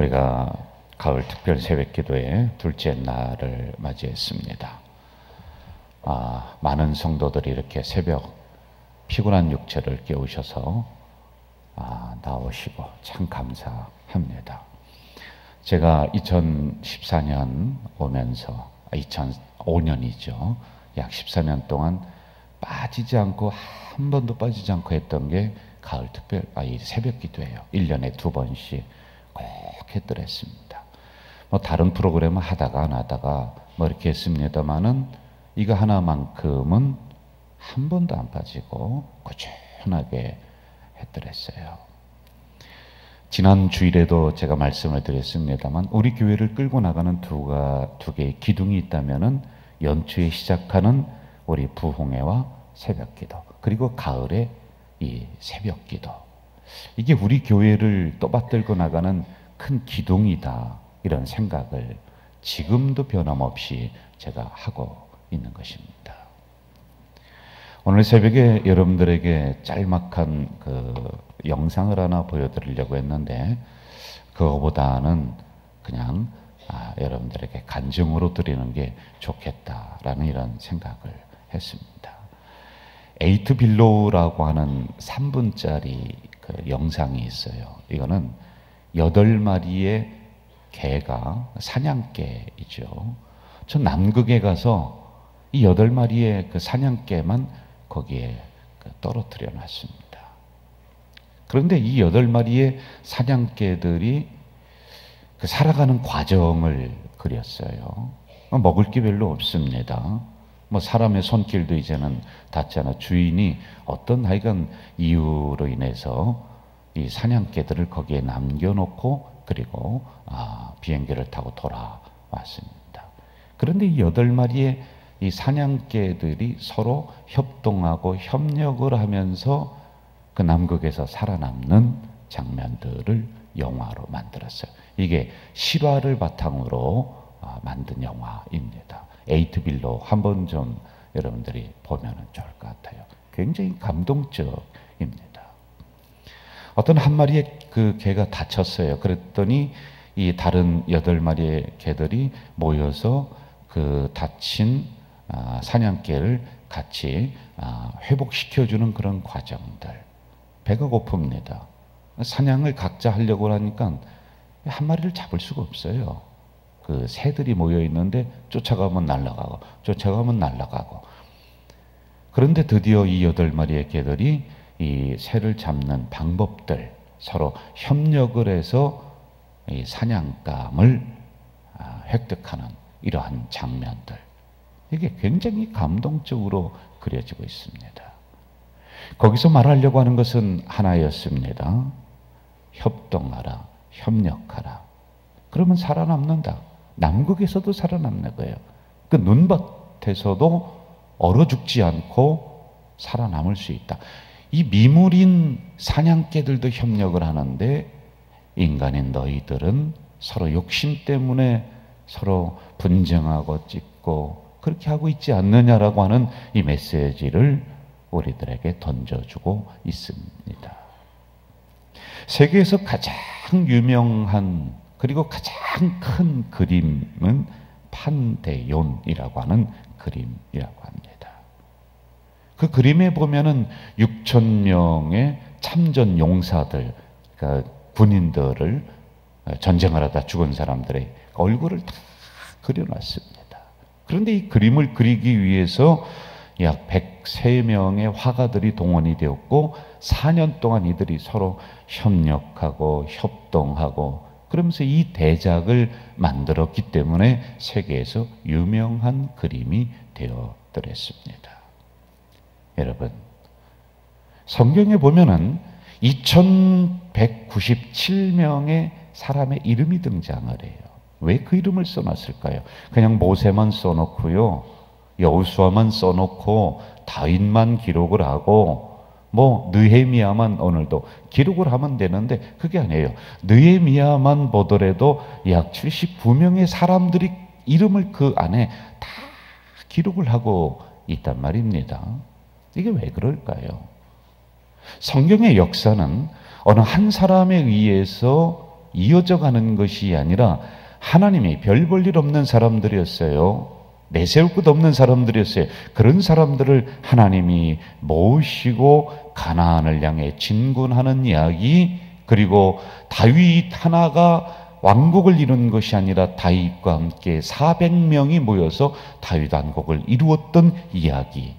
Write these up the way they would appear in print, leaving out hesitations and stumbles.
우리가 가을 특별 새벽 기도의 둘째 날을 맞이했습니다. 많은 성도들이 이렇게 새벽 피곤한 육체를 깨우셔서 나오시고 참 감사합니다. 제가 2014년 오면서 2005년이죠. 약 14년 동안 빠지지 않고 한 번도 빠지지 않고 했던 게 가을 특별 이 새벽 기도예요. 1년에 2번씩 꼭 했더랬습니다. 다른 프로그램을 하다가 안 하다가 이렇게 했습니다만은 이거 하나만큼은 한 번도 안 빠지고 꾸준하게 했더랬어요. 지난 주일에도 제가 말씀을 드렸습니다만 우리 교회를 끌고 나가는 두 개의 기둥이 있다면은 연초에 시작하는 우리 부흥회와 새벽 기도, 그리고 가을에 이 새벽 기도, 이게 우리 교회를 떠받들고 나가는 큰 기둥이다, 이런 생각을 지금도 변함없이 제가 하고 있는 것입니다. 오늘 새벽에 여러분들에게 짤막한 영상을 하나 보여드리려고 했는데 그거보다는 그냥 여러분들에게 간증으로 드리는 게 좋겠다라는 이런 생각을 했습니다. 에이트 빌로우라고 하는 3분짜리 영상이 있어요. 이거는 8마리의 개가 사냥개이죠. 전 남극에 가서 이 8마리의 사냥개만 거기에 떨어뜨려 놨습니다. 그런데 이 8마리의 사냥개들이 살아가는 과정을 그렸어요. 먹을 게 별로 없습니다. 사람의 손길도 이제는 닿지 않아 주인이 어떤 하여간 이유로 인해서 이 사냥개들을 거기에 남겨놓고 그리고 비행기를 타고 돌아왔습니다. 그런데 이 8마리의 이 사냥개들이 서로 협동하고 협력을 하면서 그 남극에서 살아남는 장면들을 영화로 만들었어요. 이게 실화를 바탕으로 만든 영화입니다. 에이트 빌로우 한번 좀 여러분들이 보면 좋을 것 같아요. 굉장히 감동적입니다. 어떤 한 마리의 개가 다쳤어요. 그랬더니 이 다른 8마리의 개들이 모여서 그 다친 사냥개를 같이 회복시켜주는 그런 과정들. 배가 고픕니다. 사냥을 각자 하려고 하니까 한 마리를 잡을 수가 없어요. 그 새들이 모여 있는데 쫓아가면 날아가고 쫓아가면 날아가고. 그런데 드디어 이 8마리의 개들이 이 새를 잡는 방법들, 서로 협력을 해서 이 사냥감을 획득하는 이러한 장면들, 이게 굉장히 감동적으로 그려지고 있습니다. 거기서 말하려고 하는 것은 하나였습니다. 협동하라, 협력하라. 그러면 살아남는다. 남극에서도 살아남는 거예요. 그 눈밭에서도 얼어 죽지 않고 살아남을 수 있다. 이 미물인 사냥개들도 협력을 하는데 인간인 너희들은 서로 욕심 때문에 서로 분쟁하고 찢고 그렇게 하고 있지 않느냐라고 하는 이 메시지를 우리들에게 던져주고 있습니다. 세계에서 가장 유명한 그리고 가장 큰 그림은 판데온이라고 하는 그림이라고 합니다. 그 그림에 보면은 6,000명의 참전 용사들, 그러니까 군인들을 전쟁을 하다 죽은 사람들의 얼굴을 다 그려놨습니다. 그런데 이 그림을 그리기 위해서 약 103명의 화가들이 동원이 되었고 4년 동안 이들이 서로 협력하고 협동하고 그러면서 이 대작을 만들었기 때문에 세계에서 유명한 그림이 되어버렸습니다. 여러분, 성경에 보면은 2197명의 사람의 이름이 등장을 해요. 왜 그 이름을 써놨을까요? 그냥 모세만 써놓고요, 여호수아만 써놓고 다윗만 기록을 하고 느헤미야만 오늘도 기록을 하면 되는데 그게 아니에요. 느헤미야만 보더라도 약 79명의 사람들이 이름을 그 안에 다 기록을 하고 있단 말입니다. 이게 왜 그럴까요? 성경의 역사는 어느 한 사람에 의해서 이어져 가는 것이 아니라 하나님이 별 볼 일 없는 사람들이었어요. 내세울 것 없는 사람들이었어요. 그런 사람들을 하나님이 모으시고 가나안을 향해 진군하는 이야기, 그리고 다윗 하나가 왕국을 이룬 것이 아니라 다윗과 함께 400명이 모여서 다윗 왕국을 이루었던 이야기,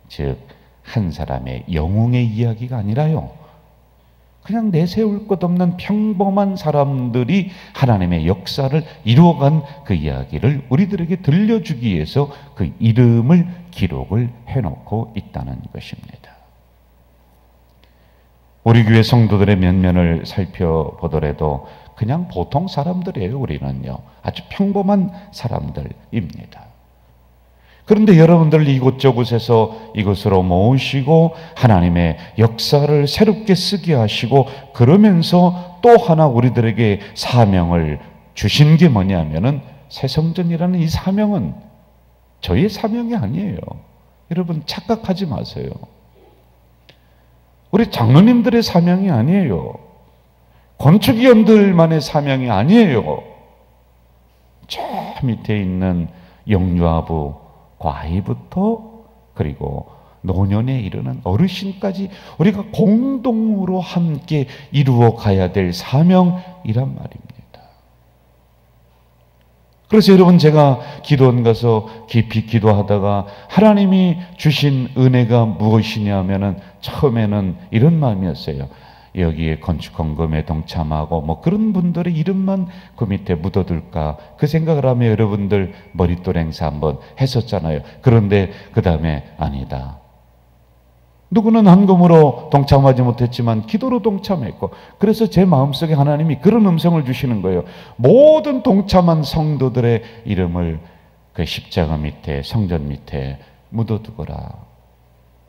즉 한 사람의 영웅의 이야기가 아니라요, 그냥 내세울 것 없는 평범한 사람들이 하나님의 역사를 이루어간 그 이야기를 우리들에게 들려주기 위해서 그 이름을 기록을 해놓고 있다는 것입니다. 우리 교회 성도들의 면면을 살펴보더라도 그냥 보통 사람들이에요. 우리는요, 아주 평범한 사람들입니다. 그런데 여러분들 이곳저곳에서 이곳으로 모으시고 하나님의 역사를 새롭게 쓰게 하시고, 그러면서 또 하나 우리들에게 사명을 주신 게 뭐냐면은 새성전이라는 이 사명은 저의 사명이 아니에요. 여러분 착각하지 마세요. 우리 장로님들의 사명이 아니에요. 건축위원들만의 사명이 아니에요. 저 밑에 있는 영유아부 과이부터 그리고 노년에 이르는 어르신까지 우리가 공동으로 함께 이루어 가야 될 사명이란 말입니다. 그래서 여러분, 제가 기도원 가서 깊이 기도하다가 하나님이 주신 은혜가 무엇이냐면은 처음에는 이런 마음이었어요. 여기에 건축헌금에 동참하고 뭐 그런 분들의 이름만 그 밑에 묻어둘까, 그 생각을 하며 여러분들 머릿돌 행사 한번 했었잖아요. 그런데 그 다음에 아니다, 누구는 헌금으로 동참하지 못했지만 기도로 동참했고, 그래서 제 마음속에 하나님이 그런 음성을 주시는 거예요. 모든 동참한 성도들의 이름을 그 십자가 밑에, 성전 밑에 묻어두거라,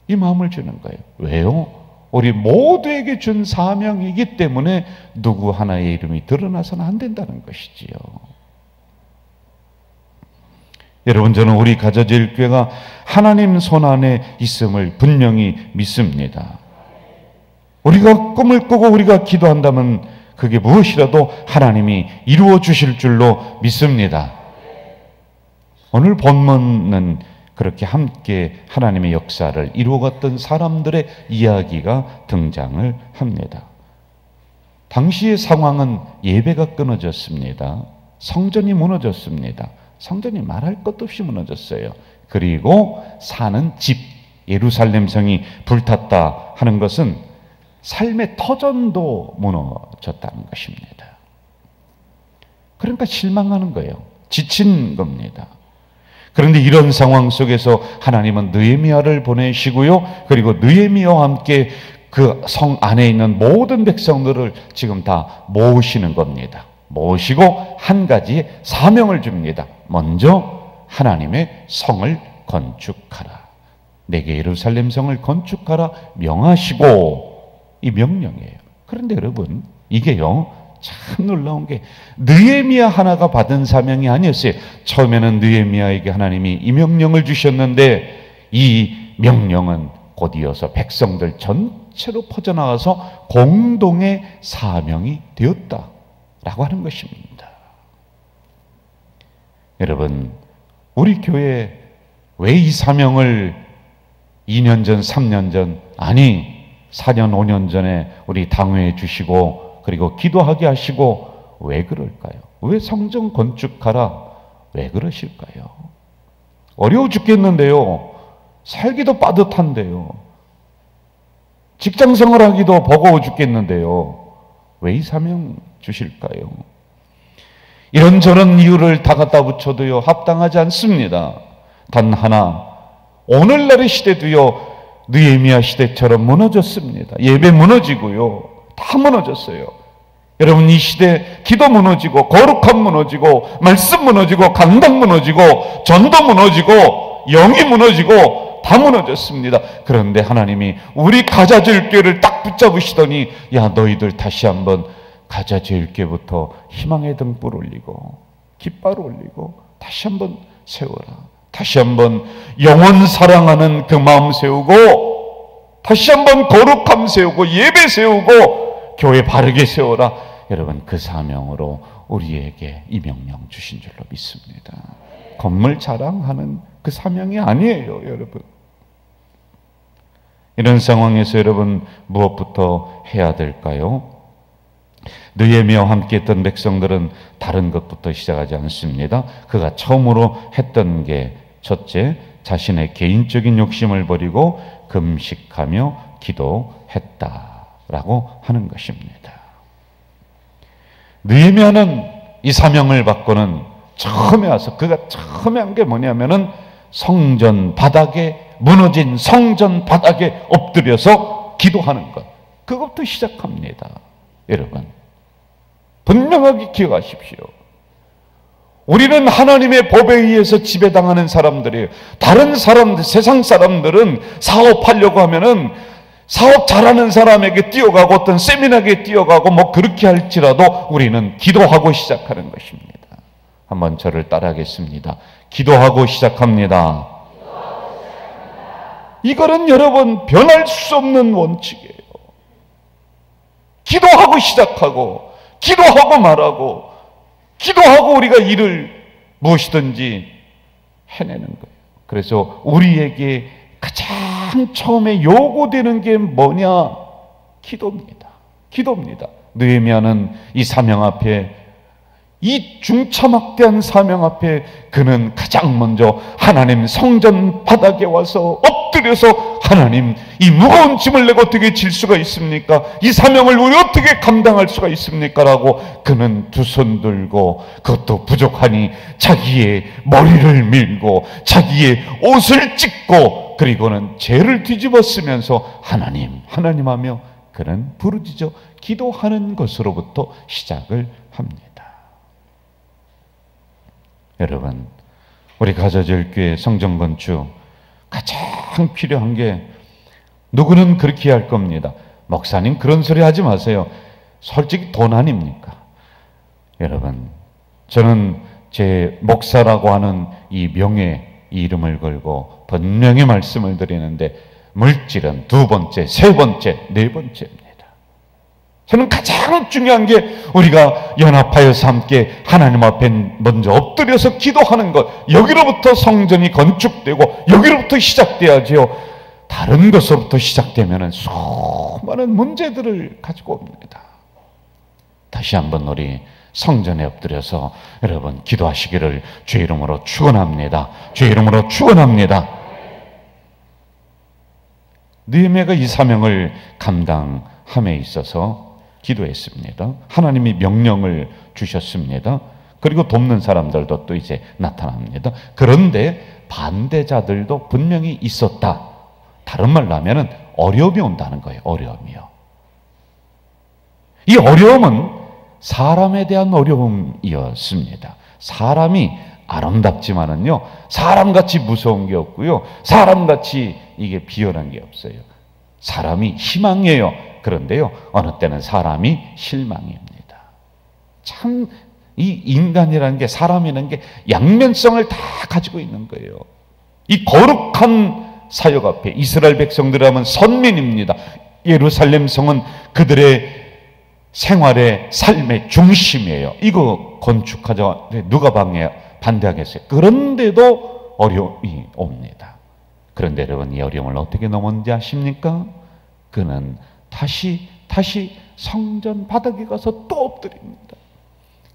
이 마음을 주는 거예요. 왜요? 우리 모두에게 준 사명이기 때문에 누구 하나의 이름이 드러나서는 안 된다는 것이지요. 여러분, 저는 우리 가자제일교회가 하나님 손안에 있음을 분명히 믿습니다. 우리가 꿈을 꾸고 우리가 기도한다면 그게 무엇이라도 하나님이 이루어 주실 줄로 믿습니다. 오늘 본문은 그렇게 함께 하나님의 역사를 이루어갔던 사람들의 이야기가 등장을 합니다. 당시의 상황은 예배가 끊어졌습니다. 성전이 무너졌습니다. 성전이 말할 것도 없이 무너졌어요. 그리고 사는 집, 예루살렘 성이 불탔다 하는 것은 삶의 터전도 무너졌다는 것입니다. 그러니까 실망하는 거예요. 지친 겁니다. 그런데 이런 상황 속에서 하나님은 느헤미야를 보내시고요, 그리고 느헤미야와 함께 그 성 안에 있는 모든 백성들을 지금 다 모으시는 겁니다. 모으시고 한 가지 사명을 줍니다. 먼저 하나님의 성을 건축하라, 내게 예루살렘 성을 건축하라 명하시고, 이 명령이에요. 그런데 여러분, 이게요 참 놀라운 게 느헤미야 하나가 받은 사명이 아니었어요. 처음에는 느헤미야에게 하나님이 이 명령을 주셨는데 이 명령은 곧 이어서 백성들 전체로 퍼져나가서 공동의 사명이 되었다라고 하는 것입니다. 여러분, 우리 교회에 왜 이 사명을 2년 전, 3년 전, 아니 4년, 5년 전에 우리 당회해 주시고 그리고 기도하게 하시고 왜 그럴까요? 왜 성전 건축하라? 왜 그러실까요? 어려워 죽겠는데요. 살기도 빠듯한데요. 직장 생활하기도 버거워 죽겠는데요. 왜 이 사명 주실까요? 이런저런 이유를 다 갖다 붙여도요 합당하지 않습니다. 단 하나, 오늘날의 시대도요 느헤미야 시대처럼 무너졌습니다. 예배 무너지고요, 다 무너졌어요. 여러분, 이 시대 기도 무너지고 거룩함 무너지고 말씀 무너지고 강단 무너지고 전도 무너지고 영이 무너지고 다 무너졌습니다. 그런데 하나님이 우리 가자제일교회를 딱 붙잡으시더니, 야, 너희들 다시 한번 가자제일교회부터 희망의 등불 올리고 깃발 올리고 다시 한번 세워라. 다시 한번 영원 사랑하는 그 마음 세우고, 다시 한번 거룩함 세우고 예배 세우고 교회 바르게 세워라. 여러분 그 사명으로 우리에게 이 명령 주신 줄로 믿습니다. 건물 자랑하는 그 사명이 아니에요, 여러분. 이런 상황에서 여러분 무엇부터 해야 될까요? 느헤미야와 함께 했던 백성들은 다른 것부터 시작하지 않습니다. 그가 처음으로 했던 게 첫째, 자신의 개인적인 욕심을 버리고 금식하며 기도했다라고 하는 것입니다. 느헤미야는 이 사명을 받고는 처음에 와서 그가 처음에 한 게 뭐냐면은 성전 바닥에, 무너진 성전 바닥에 엎드려서 기도하는 것, 그것부터 시작합니다. 여러분 분명하게 기억하십시오. 우리는 하나님의 법에 의해서 지배당하는 사람들이에요. 다른 사람들, 세상 사람들은 사업하려고 하면은 사업 잘하는 사람에게 뛰어가고 어떤 세미나에 뛰어가고 뭐 그렇게 할지라도 우리는 기도하고 시작하는 것입니다. 한번 저를 따라하겠습니다. 기도하고 시작합니다. 이거는 여러분 변할 수 없는 원칙이에요. 기도하고 시작하고, 기도하고 말하고, 기도하고 우리가 일을 무엇이든지 해내는 거예요. 그래서 우리에게 가장 처음에 요구되는 게 뭐냐? 기도입니다. 기도입니다. 느헤미야는 이 사명 앞에, 이 중차막대한 사명 앞에 그는 가장 먼저 하나님 성전 바닥에 와서 엎드려서 하나님, 이 무거운 짐을 내가 어떻게 질 수가 있습니까? 이 사명을 우리 어떻게 감당할 수가 있습니까? 라고 그는 두 손 들고, 그것도 부족하니 자기의 머리를 밀고 자기의 옷을 찢고, 그리고는 죄를 뒤집어 쓰면서 하나님, 하나님 하며 그는 부르짖어 기도하는 것으로부터 시작을 합니다. 여러분, 우리 가자절교회 성전 건축 가장 필요한 게, 누구는 그렇게 할 겁니다. 목사님 그런 소리 하지 마세요. 솔직히 돈 아닙니까? 여러분, 저는 제 목사라고 하는 이 명예, 이 이름을 걸고 분명히 말씀을 드리는데, 물질은 두 번째, 세 번째, 네 번째입니다. 저는 가장 중요한 게 우리가 연합하여서 함께 하나님 앞에 먼저 엎드려서 기도하는 것, 여기로부터 성전이 건축되고 여기로부터 시작돼야지요. 다른 것으로부터 시작되면 수많은 문제들을 가지고 옵니다. 다시 한번 우리 성전에 엎드려서 여러분 기도하시기를 주의 이름으로 축원합니다. 주의 이름으로 축원합니다. 느헤미야가 이 사명을 감당함에 있어서 기도했습니다. 하나님이 명령을 주셨습니다. 그리고 돕는 사람들도 또 이제 나타납니다. 그런데 반대자들도 분명히 있었다. 다른 말로 하면은 어려움이 온다는 거예요. 어려움이요. 이 어려움은 사람에 대한 어려움이었습니다. 사람이 아름답지만은요, 사람같이 무서운 게 없고요, 사람같이 이게 비열한 게 없어요. 사람이 희망이에요. 그런데요, 어느 때는 사람이 실망입니다. 참, 이 인간이라는 게, 사람이라는 게 양면성을 다 가지고 있는 거예요. 이 거룩한 사역 앞에 이스라엘 백성들이라면 선민입니다. 예루살렘 성은 그들의 생활의 삶의 중심이에요. 이거 건축하자 누가 반대하겠어요? 그런데도 어려움이 옵니다. 그런데 여러분, 이 어려움을 어떻게 넘었는지 아십니까? 그는 다시 성전 바닥에 가서 또 엎드립니다.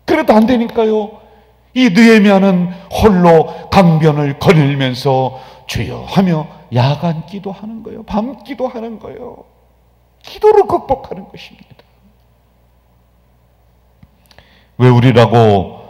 그래도 안 되니까요, 이 느헤미야는 홀로 강변을 거닐면서 주여 하며 야간 기도하는 거예요. 밤 기도하는 거예요. 기도로 극복하는 것입니다. 왜 우리라고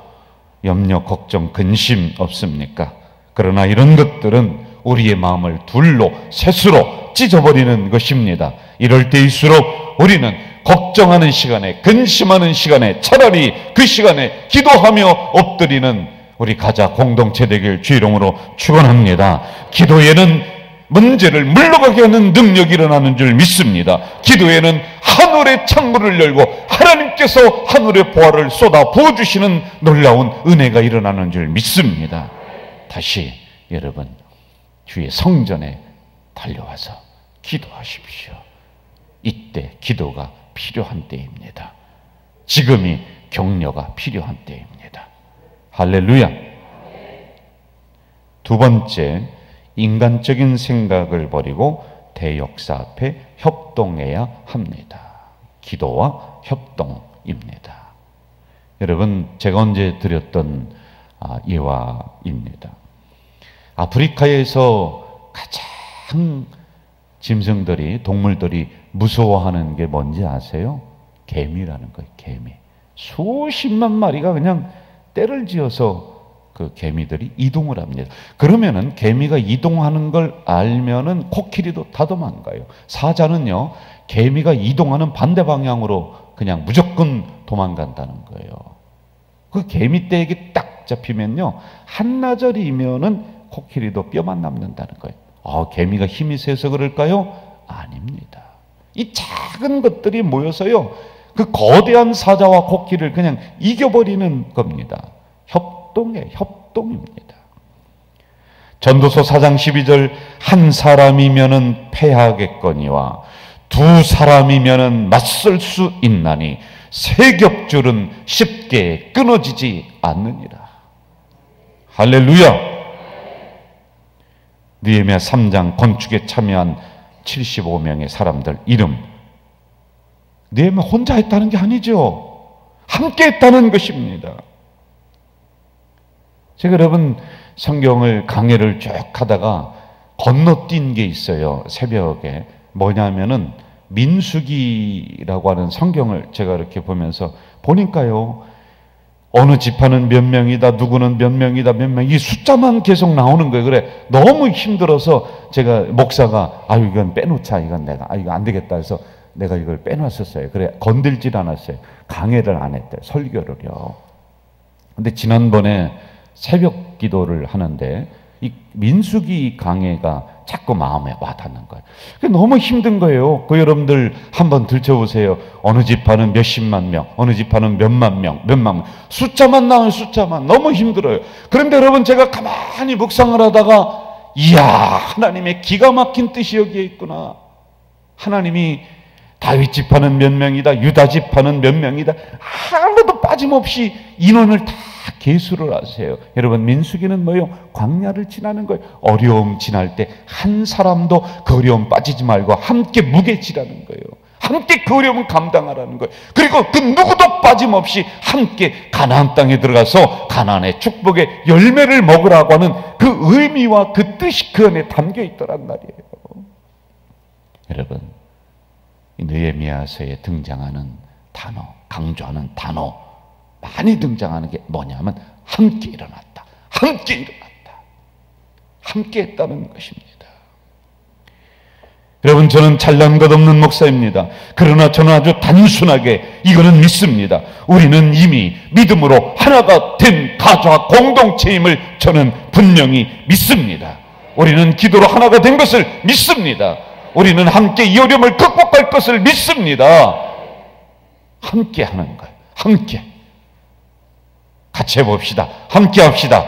염려, 걱정, 근심 없습니까? 그러나 이런 것들은 우리의 마음을 둘로, 셋으로 찢어버리는 것입니다. 이럴 때일수록 우리는 걱정하는 시간에, 근심하는 시간에 차라리 그 시간에 기도하며 엎드리는 우리 가자 공동체 되길 주의 이름으로 축원합니다. 기도에는 문제를 물러가게 하는 능력이 일어나는 줄 믿습니다. 기도에는 하늘의 창문을 열고 하나님께서 하늘의 보화를 쏟아 부어주시는 놀라운 은혜가 일어나는 줄 믿습니다. 다시 여러분, 주의 성전에 달려와서 기도하십시오. 이때 기도가 필요한 때입니다. 지금이 격려가 필요한 때입니다. 할렐루야. 두 번째, 인간적인 생각을 버리고 대역사 앞에 협동해야 합니다. 기도와 협동입니다. 여러분, 제가 언제 드렸던 예화입니다. 아프리카에서 가장 짐승들이, 동물들이 무서워하는 게 뭔지 아세요? 개미라는 거예요. 개미. 수십만 마리가 그냥 떼를 지어서 그 개미들이 이동을 합니다. 그러면은 개미가 이동하는 걸 알면은 코끼리도 다 도망가요. 사자는요, 개미가 이동하는 반대 방향으로 그냥 무조건 도망간다는 거예요. 그 개미 떼에게 딱 잡히면요, 한나절이면은 코끼리도 뼈만 남는다는 거예요. 개미가 힘이 세서 그럴까요? 아닙니다. 이 작은 것들이 모여서요, 그 거대한 사자와 코끼리를 그냥 이겨버리는 겁니다. 협동입니다. 전도서 4장 12절, 한 사람이면은 패하겠거니와 두 사람이면은 맞설 수 있나니 세 겹줄은 쉽게 끊어지지 않느니라. 할렐루야. 느헤미야 3장 건축에 참여한 75명의 사람들 이름, 느헤미야 혼자 했다는 게 아니죠. 함께 했다는 것입니다. 제가 여러분 성경을 강해를 쭉 하다가 건너뛴 게 있어요. 새벽에. 뭐냐면은 민수기라고 하는 성경을 제가 이렇게 보면서 보니까요, 어느 지파는 몇 명이다, 누구는 몇 명이다, 몇 명, 이 숫자만 계속 나오는 거예요. 그래, 너무 힘들어서 제가 목사가 이건 빼놓자, 이건 내가 이거 안 되겠다 해서 내가 이걸 빼놨었어요. 그래, 건들질 않았어요. 강해를 안 했대요. 설교를요. 근데 지난번에 새벽 기도를 하는데 이 민수기 강해가 자꾸 마음에 와닿는 거예요. 너무 힘든 거예요. 그 여러분들 한번 들춰보세요. 어느 지파는 몇십만 명, 어느 지파는 몇만 명, 몇만 명. 숫자만 나와요. 숫자만. 너무 힘들어요. 그런데 여러분, 제가 가만히 묵상을 하다가 이야, 하나님의 기가 막힌 뜻이 여기에 있구나. 하나님이 다윗 지파는 몇 명이다, 유다 지파는 몇 명이다, 하나도 빠짐없이 인원을 다 계수를 하세요. 여러분, 민수기는 뭐예요? 광야를 지나는 거예요. 어려움 지날 때 한 사람도 그 어려움 빠지지 말고 함께 무게지라는 거예요. 함께 그 어려움을 감당하라는 거예요. 그리고 그 누구도 빠짐없이 함께 가나안 땅에 들어가서 가나안의 축복의 열매를 먹으라고 하는 그 의미와 그 뜻이 그 안에 담겨 있더란 말이에요. 여러분, 느헤미야서에 등장하는 단어, 강조하는 단어, 많이 등장하는 게 뭐냐면 함께 일어났다, 함께 일어났다, 함께 했다는 것입니다. 여러분, 저는 잘난 것 없는 목사입니다. 그러나 저는 아주 단순하게 이거는 믿습니다. 우리는 이미 믿음으로 하나가 된 가족 공동체임을 저는 분명히 믿습니다. 우리는 기도로 하나가 된 것을 믿습니다. 우리는 함께 이 어려움을 극복할 것을 믿습니다. 함께 하는 거예요. 함께. 같이 해봅시다. 함께 합시다.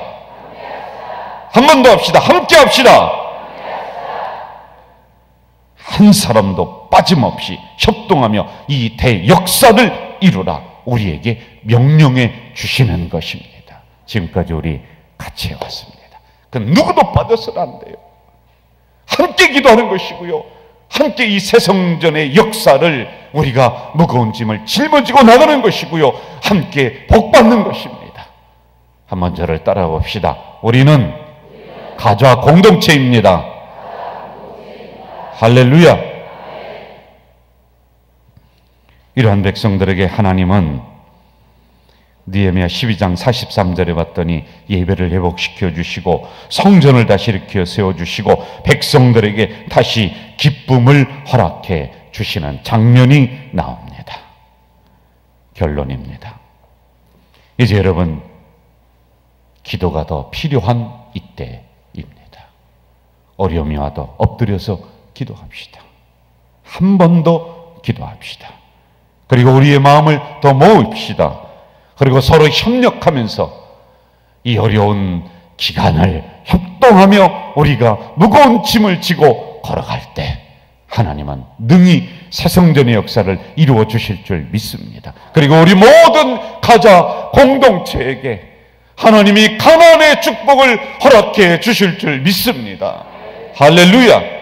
한 번 더 합시다. 함께 합시다. 한 사람도 빠짐없이 협동하며 이 대역사를 이루라 우리에게 명령해 주시는 것입니다. 지금까지 우리 같이 해왔습니다. 그 누구도 빠져서는 안 돼요. 함께 기도하는 것이고요, 함께 이 새성전의 역사를 우리가 무거운 짐을 짊어지고 나가는 것이고요, 함께 복받는 것입니다. 한번 저를 따라 봅시다. 우리는 가족 공동체입니다. 할렐루야. 이러한 백성들에게 하나님은 느헤미야 12장 43절에 봤더니 예배를 회복시켜 주시고 성전을 다시 일으켜 세워주시고 백성들에게 다시 기쁨을 허락해 주시는 장면이 나옵니다. 결론입니다. 이제 여러분, 기도가 더 필요한 이때입니다. 어려움이 와도 엎드려서 기도합시다. 한 번 더 기도합시다. 그리고 우리의 마음을 더 모읍시다. 그리고 서로 협력하면서 이 어려운 기간을 협동하며 우리가 무거운 짐을 지고 걸어갈 때 하나님은 능히 새성전의 역사를 이루어 주실 줄 믿습니다. 그리고 우리 모든 가자 공동체에게 하나님이 가나안의 축복을 허락해 주실 줄 믿습니다. 할렐루야.